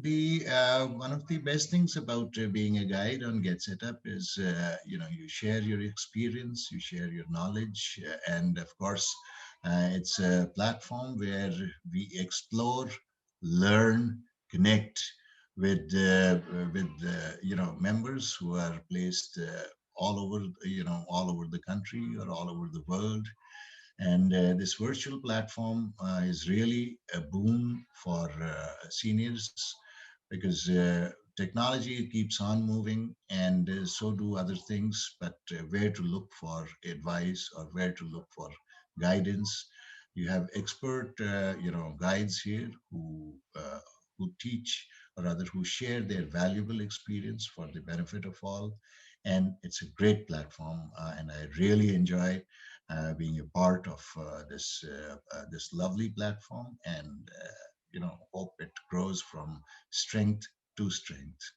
The one of the best things about being a guide on GetSetup is, you share your experience, you share your knowledge, and of course, it's a platform where we explore, learn, connect with members who are placed all over the country or all over the world. And this virtual platform is really a boon for seniors because technology keeps on moving and so do other things. But where to look for advice or where to look for guidance, you have expert, guides here who teach or rather who share their valuable experience for the benefit of all. And it's a great platform, and I really enjoy being a part of this lovely platform, and hope it grows from strength to strength.